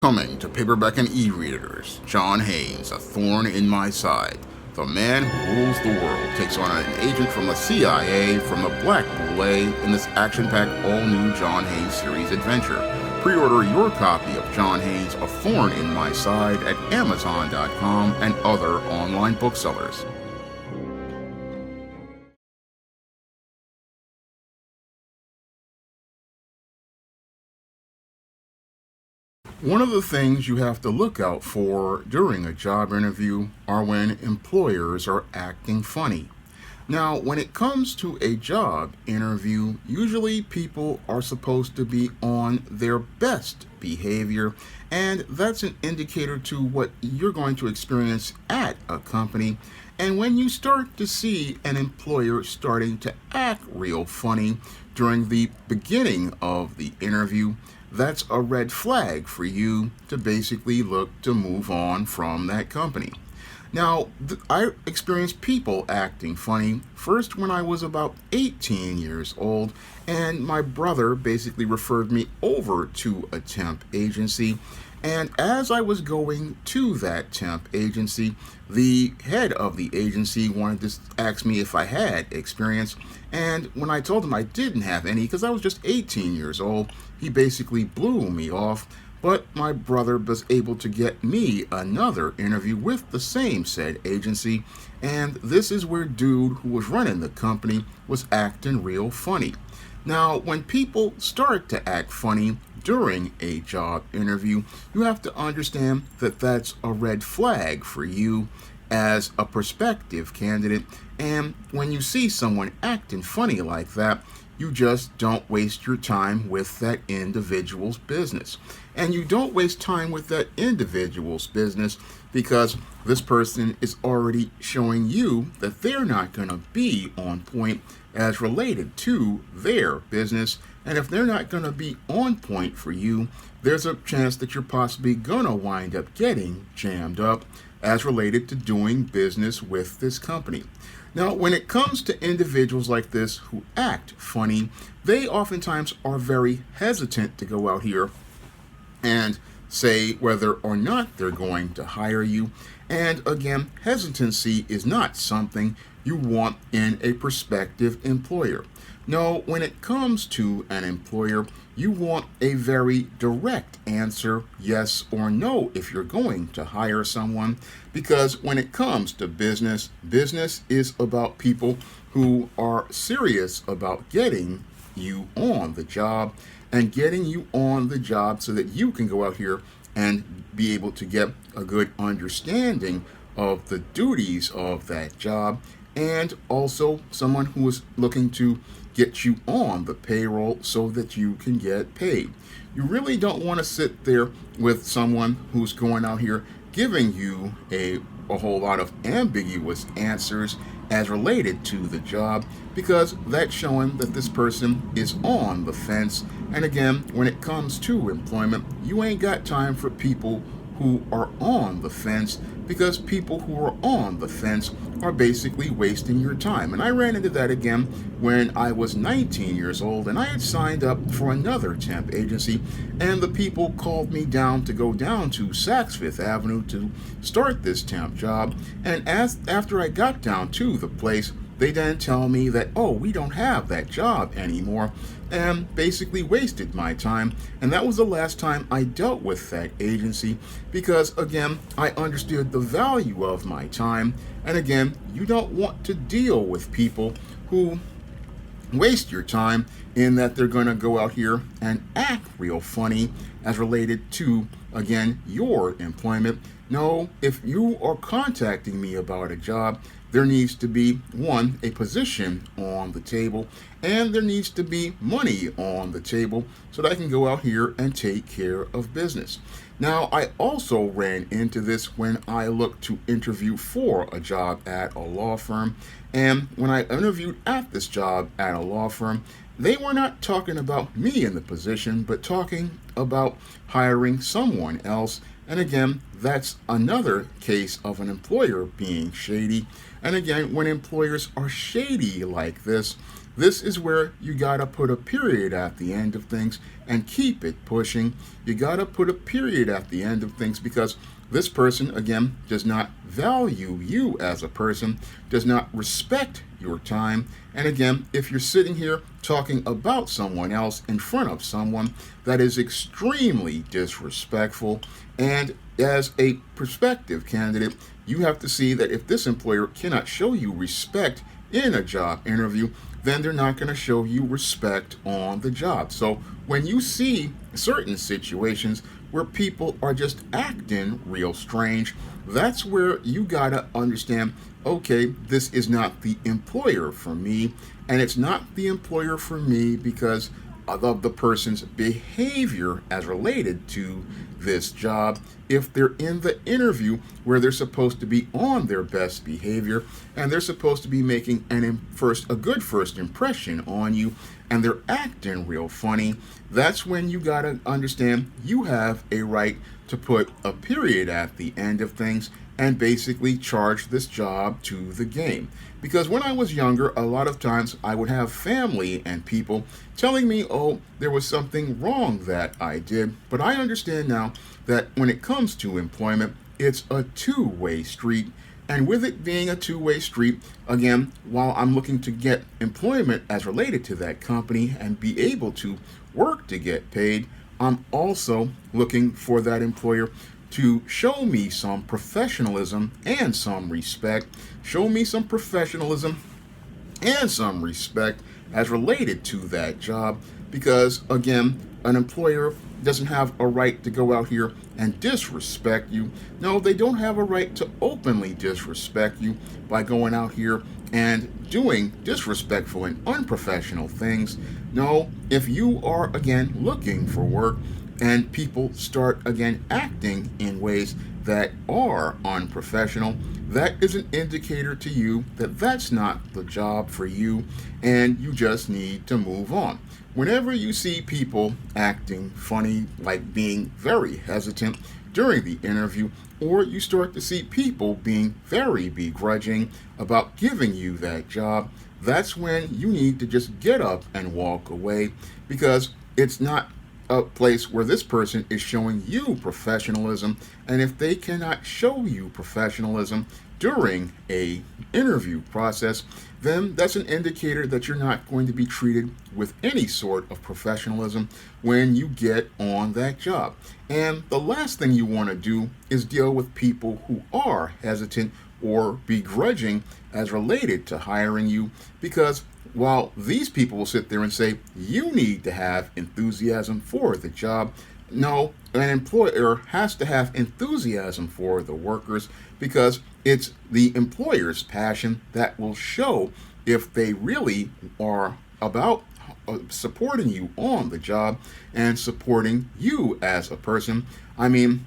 Coming to paperback and e-readers, John Haynes, A Thorn in My Side. The man who rules the world takes on an agent from the CIA from the Black Boule in this action-packed all-new John Haynes series adventure. Pre-order your copy of John Haynes' A Thorn in My Side at Amazon.com and other online booksellers. One of the things you have to look out for during a job interview are when employers are acting funny. Now, when it comes to a job interview, usually people are supposed to be on their best behavior, and that's an indicator to what you're going to experience at a company. And when you start to see an employer starting to act real funny during the beginning of the interview, that's a red flag for you to basically look to move on from that company. Now, I experienced people acting funny first when I was about 18 years old, and my brother basically referred me over to a temp agency. And as I was going to that temp agency, the head of the agency wanted to ask me if I had experience. And when I told him I didn't have any, because I was just 18 years old, he basically blew me off. But my brother was able to get me another interview with the same said agency, and this is where dude who was running the company was acting real funny. Now, when people start to act funny during a job interview, you have to understand that that's a red flag for you as a prospective candidate, and when you see someone acting funny like that, you just don't waste your time with that individual's business. And you don't waste time with that individual's business because this person is already showing you that they're not going to be on point as related to their business. And if they're not going to be on point for you, there's a chance that you're possibly going to wind up getting jammed up as related to doing business with this company. Now, when it comes to individuals like this who act funny, they oftentimes are very hesitant to go out here and say whether or not they're going to hire you. And again, hesitancy is not something you want in a prospective employer. No, when it comes to an employer, you want a very direct answer, yes or no, if you're going to hire someone. Because when it comes to business, business is about people who are serious about getting you on the job and getting you on the job so that you can go out here and be able to get a good understanding of the duties of that job, and also someone who is looking to get you on the payroll so that you can get paid. You really don't want to sit there with someone who's going out here giving you a whole lot of ambiguous answers as related to the job, because that's showing that this person is on the fence. And again, when it comes to employment, you ain't got time for people who are on the fence, because people who are on the fence are basically wasting your time. And I ran into that again when I was 19 years old and I had signed up for another temp agency, and the people called me down to go down to Saks Fifth Avenue to start this temp job. And after I got down to the place, they then tell me that, oh, we don't have that job anymore, and basically wasted my time. And that was the last time I dealt with that agency, because again, I understood the value of my time. And again, you don't want to deal with people who waste your time in that they're going to go out here and act real funny as related to, again, your employment. No, if you are contacting me about a job, there needs to be, one, a position on the table, and there needs to be money on the table so that I can go out here and take care of business. Now, I also ran into this when I looked to interview for a job at a law firm. And when I interviewed at this job at a law firm, they were not talking about me in the position, but talking about hiring someone else. And again, that's another case of an employer being shady. And again, when employers are shady like this, This is where you gotta put a period at the end of things and keep it pushing. You gotta put a period at the end of things because this person, again, does not value you as a person, does not respect your time. And again, if you're sitting here talking about someone else in front of someone, that is extremely disrespectful. And as a prospective candidate, you have to see that if this employer cannot show you respect in a job interview, then they're not going to show you respect on the job. So when you see certain situations where people are just acting real strange, that's where you got to understand, okay, this is not the employer for me. And it's not the employer for me because of the person's behavior as related to this job. If they're in the interview where they're supposed to be on their best behavior and they're supposed to be making a good first impression on you and they're acting real funny, that's when you got to understand you have a right to put a period at the end of things and basically charge this job to the game. Because when I was younger, a lot of times I would have family and people telling me, oh, there was something wrong that I did. But I understand now that when it comes to employment, it's a two-way street. And with it being a two-way street, again, while I'm looking to get employment as related to that company and be able to work to get paid, I'm also looking for that employer to show me some professionalism and some respect. Show me some professionalism and some respect as related to that job. Because, again, an employer doesn't have a right to go out here and disrespect you. No, they don't have a right to openly disrespect you by going out here and doing disrespectful and unprofessional things. No, if you are, again, looking for work, and people start again acting in ways that are unprofessional, that is an indicator to you that that's not the job for you and you just need to move on. Whenever you see people acting funny, like being very hesitant during the interview, or you start to see people being very begrudging about giving you that job, that's when you need to just get up and walk away, because it's not a place where this person is showing you professionalism. And if they cannot show you professionalism during a interview process, then that's an indicator that you're not going to be treated with any sort of professionalism when you get on that job. And the last thing you want to do is deal with people who are hesitant or begrudging as related to hiring you, because while these people will sit there and say you need to have enthusiasm for the job, no, an employer has to have enthusiasm for the workers, because it's the employer's passion that will show if they really are about supporting you on the job and supporting you as a person. I mean,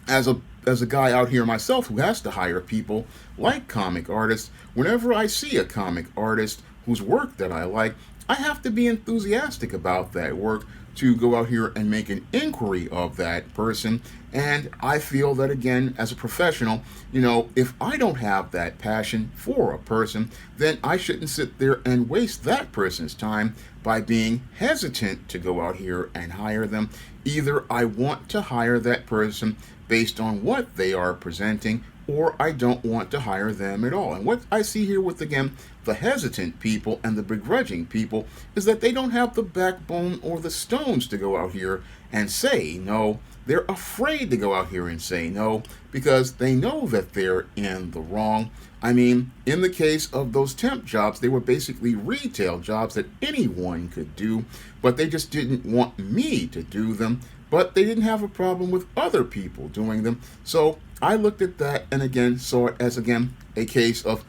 as a guy out here myself who has to hire people like comic artists, whenever I see a comic artist whose work that I like, I have to be enthusiastic about that work to go out here and make an inquiry of that person. And I feel that, again, as a professional, if I don't have that passion for a person, then I shouldn't sit there and waste that person's time by being hesitant to go out here and hire them. Either I want to hire that person based on what they are presenting, or I don't want to hire them at all. And what I see here with, again, the hesitant people and the begrudging people is that they don't have the backbone or the stones to go out here and say no. They're afraid to go out here and say no because they know that they're in the wrong. I mean, in the case of those temp jobs, they were basically retail jobs that anyone could do, but they just didn't want me to do them. But they didn't have a problem with other people doing them. So I looked at that and again saw it as, again, a case of,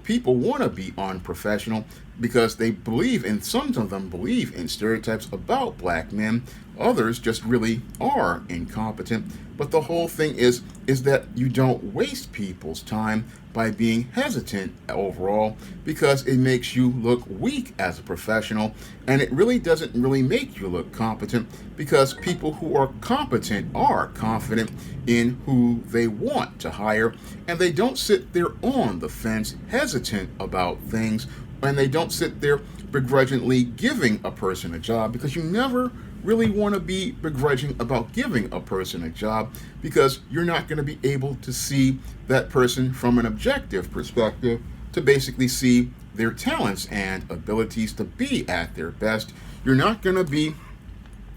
people want to be unprofessional because they believe, and some of them believe in stereotypes about black men. Others just really are incompetent. But the whole thing is that you don't waste people's time by being hesitant overall, because it makes you look weak as a professional, and it really doesn't really make you look competent, because people who are competent are confident in who they want to hire, and they don't sit there on the fence hesitant about things and they don't sit there begrudgingly giving a person a job, because you never really want to be begrudging about giving a person a job, because you're not going to be able to see that person from an objective perspective to basically see their talents and abilities to be at their best. You're not going to be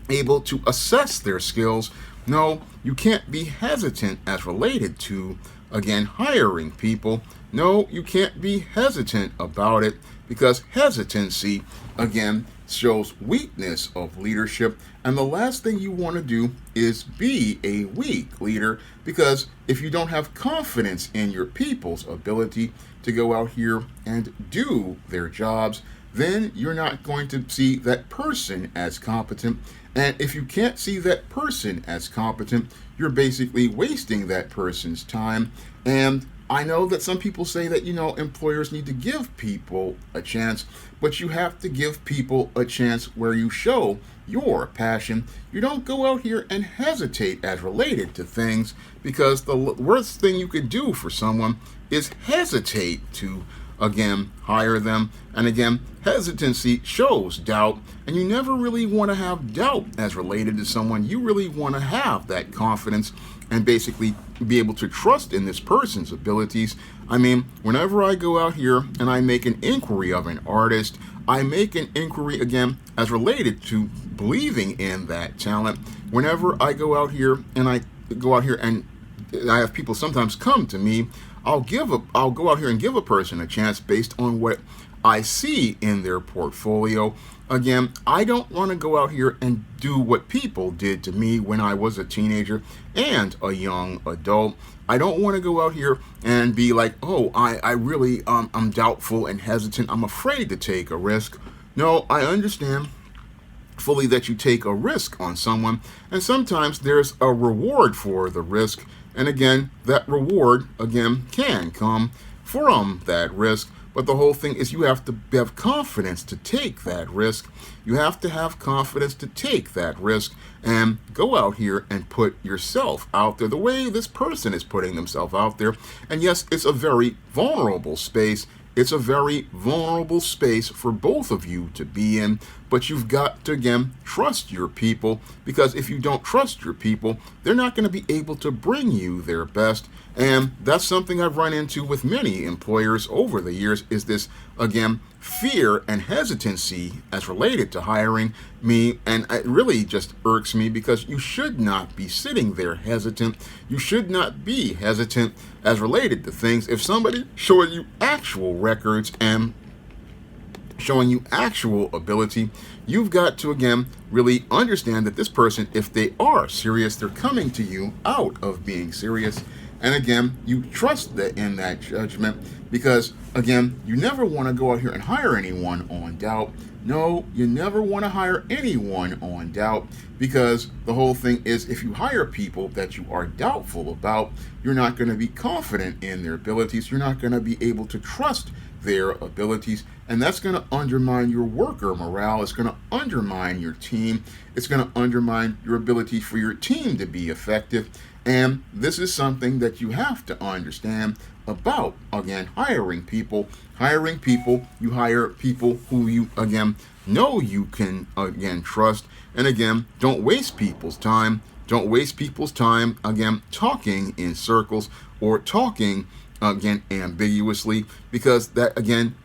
able to assess their skills. No, you can't be hesitant as related to, again, hiring people. No, you can't be hesitant about it, because hesitancy, again, shows weakness of leadership. And the last thing you want to do is be a weak leader, because if you don't have confidence in your people's ability to go out here and do their jobs, then you're not going to see that person as competent. And if you can't see that person as competent, you're basically wasting that person's time. And I know that some people say that, employers need to give people a chance, but you have to give people a chance where you show your passion. You don't go out here and hesitate as related to things, because the worst thing you could do for someone is hesitate to, again, hire them. And again, hesitancy shows doubt, and you never really want to have doubt as related to someone. You really want to have that confidence and basically be able to trust in this person's abilities. I mean, whenever I go out here and I make an inquiry of an artist, I make an inquiry, again, as related to believing in that talent. Whenever I go out here and I have people sometimes come to me, I'll go out here and give a person a chance based on what I see in their portfolio. Again, I don't want to go out here and do what people did to me when I was a teenager and a young adult. I don't want to go out here and be like, oh, I really, I'm doubtful and hesitant. I'm afraid to take a risk. No, I understand fully that you take a risk on someone, and sometimes there's a reward for the risk. And again, that reward, again, can come from that risk. But the whole thing is you have to have confidence to take that risk. You have to have confidence to take that risk and go out here and put yourself out there the way this person is putting themselves out there. And yes, it's a very vulnerable space. It's a very vulnerable space for both of you to be in, but you've got to, again, trust your people, because if you don't trust your people, they're not going to be able to bring you their best. And that's something I've run into with many employers over the years, is this, again, fear and hesitancy as related to hiring me. And it really just irks me, because you should not be sitting there hesitant. You should not be hesitant as related to things. If somebody showing you actual records and showing you actual ability, you've got to, again, really understand that this person, if they are serious, they're coming to you out of being serious. And again, you trust in that judgment, because, again, you never want to go out here and hire anyone on doubt. No, you never want to hire anyone on doubt, because the whole thing is, if you hire people that you are doubtful about, you're not going to be confident in their abilities. You're not going to be able to trust their abilities, and that's going to undermine your worker morale. It's going to undermine your team. It's going to undermine your ability for your team to be effective. And this is something that you have to understand about, again, hiring people. Hiring people, you hire people who you, again, know you can, again, trust. And again, don't waste people's time. Don't waste people's time, again, talking in circles or talking, again, ambiguously, because that, again,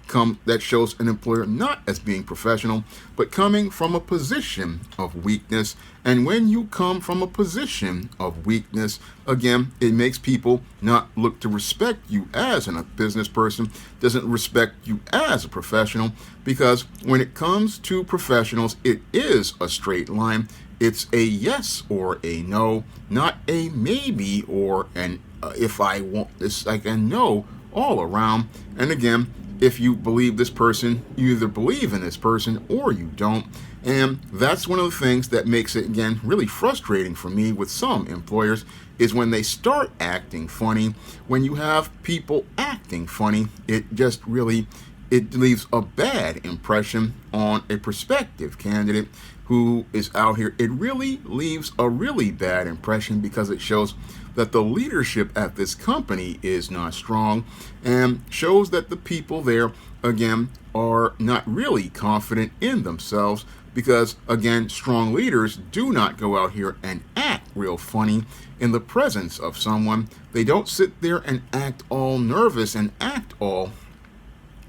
that shows an employer not as being professional, but coming from a position of weakness. And when you come from a position of weakness, again, it makes people not look to respect you as a business person, doesn't respect you as a professional, because when it comes to professionals, it is a straight line. It's a yes or a no, not a maybe or an if I want this, like a no all around. And again, if you believe this person, you either believe in this person or you don't. And that's one of the things that makes it, again, really frustrating for me with some employers, is when they start acting funny. When you have people acting funny, it just really it leaves a bad impression on a prospective candidate who is out here. It really leaves a really bad impression because it shows that the leadership at this company is not strong, and shows that the people there, again, are not really confident in themselves, because, again, strong leaders do not go out here and act real funny in the presence of someone. They don't sit there and act all nervous and act all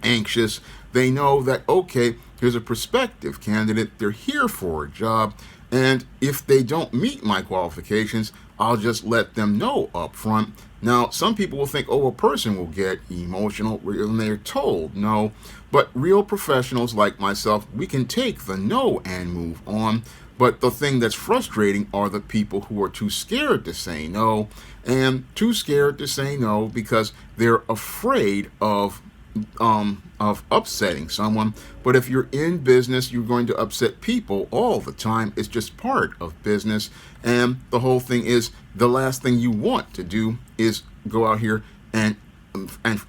anxious. They know that, okay, here's a prospective candidate, they're here for a job, and if they don't meet my qualifications, I'll just let them know up front. Now, some people will think, oh, a person will get emotional when they're told no, but real professionals like myself, we can take the no and move on. But the thing that's frustrating are the people who are too scared to say no, and too scared to say no because they're afraid of upsetting someone. But if you're in business, you're going to upset people all the time. It's just part of business. And the whole thing is, the last thing you want to do is go out here and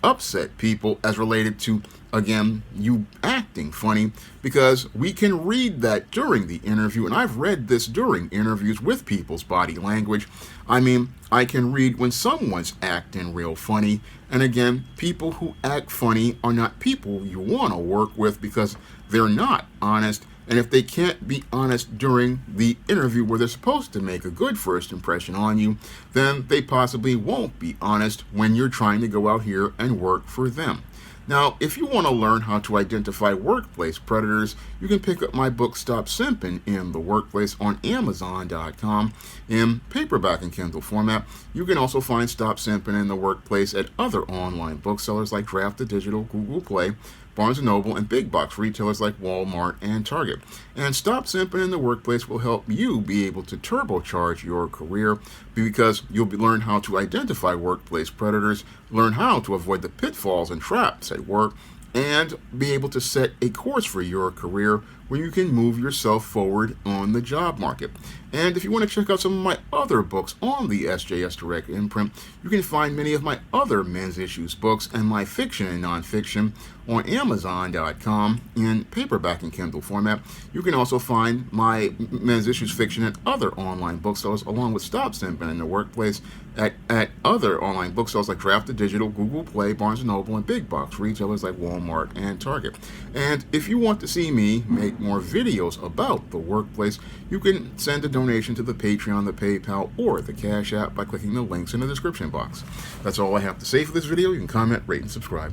upset people as related to, again, you acting funny, because we can read that during the interview, and I've read this during interviews with people's body language. I mean, I can read when someone's acting real funny, and again, people who act funny are not people you want to work with because they're not honest. And if they can't be honest during the interview where they're supposed to make a good first impression on you, then they possibly won't be honest when you're trying to go out here and work for them. Now, if you want to learn how to identify workplace predators, you can pick up my book, Stop Simping in the Workplace, on Amazon.com in paperback and Kindle format. You can also find Stop Simping in the Workplace at other online booksellers like Draft to Digital, Google Play, Barnes & Noble, and big box retailers like Walmart and Target. And Stop Simping in the Workplace will help you be able to turbocharge your career, because you'll learn how to identify workplace predators, learn how to avoid the pitfalls and traps at work, and be able to set a course for your career where you can move yourself forward on the job market. And if you want to check out some of my other books on the SJS Direct imprint, you can find many of my other men's issues books and my fiction and nonfiction on Amazon.com in paperback and Kindle format. You can also find my men's issues fiction at other online booksellers, along with Stop Simping in the Workplace at other online booksellers like Draft to Digital, Google Play, Barnes & Noble, and big box retailers like Walmart and Target. And if you want to see me make more videos about the workplace, you can send a donation to the Patreon, the PayPal, or the Cash App by clicking the links in the description box. That's all I have to say for this video. You can comment, rate, and subscribe.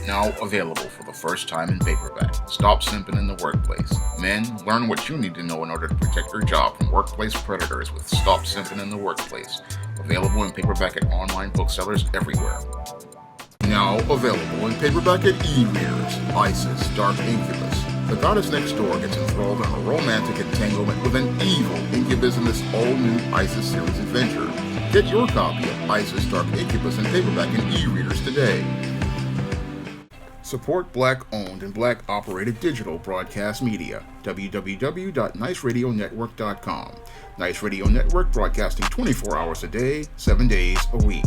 Now available for the first time in paperback, Stop Simping in the Workplace. Men, learn what you need to know in order to protect your job from workplace predators with Stop Simping in the Workplace. Available in paperback at online booksellers everywhere. Now available in paperback at e-readers. Isis, Dark Incubus. The goddess next door gets enthralled in a romantic entanglement with an evil incubus in this all-new Isis series adventure. Get your copy of Isis, Dark Incubus in paperback and e-readers today. Support Black-owned and Black-operated digital broadcast media. www.niceradionetwork.com. Nice Radio Network, broadcasting 24 hours a day, 7 days a week.